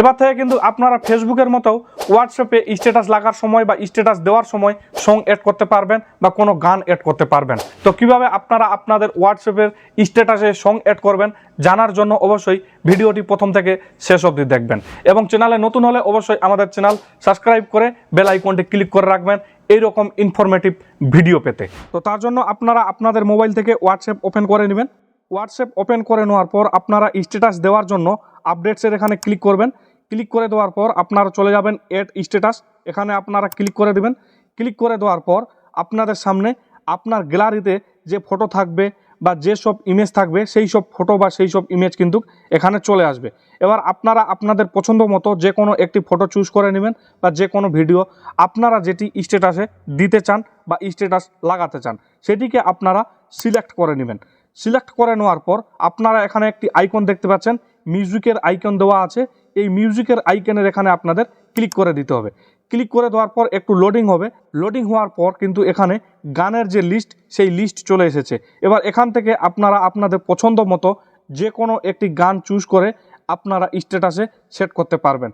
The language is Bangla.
এবার থেকে কিন্তু আপনারা ফেসবুকের মতো হোয়াটসঅ্যাপে স্ট্যাটাস লাগার সময় বা স্ট্যাটাস দেওয়ার সময় সং অ্যাড করতে পারবেন বা কোনো গান অ্যাড করতে পারবেন। তো কিভাবে আপনারা আপনাদের হোয়াটসঅ্যাপের স্ট্যাটাসে সং অ্যাড করবেন জানার জন্য অবশ্যই ভিডিওটি প্রথম থেকে শেষ অবধি দেখবেন এবং চ্যানেলে নতুন হলে অবশ্যই আমাদের চ্যানেল সাবস্ক্রাইব করে বেল আইকনটি ক্লিক করে রাখবেন এইরকম ইনফরমেটিভ ভিডিও পেতে। তো তার জন্য আপনারা আপনাদের মোবাইল থেকে হোয়াটসঅ্যাপ ওপেন করে নেবেন। হোয়াটসঅ্যাপ ওপেন করে নেওয়ার পর আপনারা স্ট্যাটাস দেওয়ার জন্য আপডেটসের এখানে ক্লিক করবেন। ক্লিক করে দেওয়ার পর আপনারা চলে যাবেন এড স্ট্যাটাস, এখানে আপনারা ক্লিক করে দেবেন। ক্লিক করে দেওয়ার পর আপনাদের সামনে আপনার গ্যালারিতে যে ফটো থাকবে বা যেসব ইমেজ থাকবে সেই সব ফটো বা সেই সব ইমেজ কিন্তু এখানে চলে আসবে। এবার আপনারা আপনাদের পছন্দ মতো যে কোনো একটি ফটো চুজ করে নেবেন বা যে কোনো ভিডিও আপনারা যেটি স্ট্যাটাসে দিতে চান বা স্ট্যাটাস লাগাতে চান সেটিকে আপনারা সিলেক্ট করে নেবেন। সিলেক্ট করে নেওয়ার পর আপনারা এখানে একটি আইকন দেখতে পাচ্ছেন, মিউজিকের আইকন দেওয়া আছে। এই মিউজিকের আইকনের এখানে আপনাদের ক্লিক করে দিতে হবে। ক্লিক করে দেওয়ার পর একটু লোডিং হবে। লোডিং হওয়ার পর কিন্তু এখানে গানের যে লিস্ট সেই লিস্ট চলে এসেছে। এবার এখান থেকে আপনারা আপনাদের পছন্দ মতো যে কোনো একটি গান চুজ করে আপনারা স্ট্যাটাসে সেট করতে পারবেন।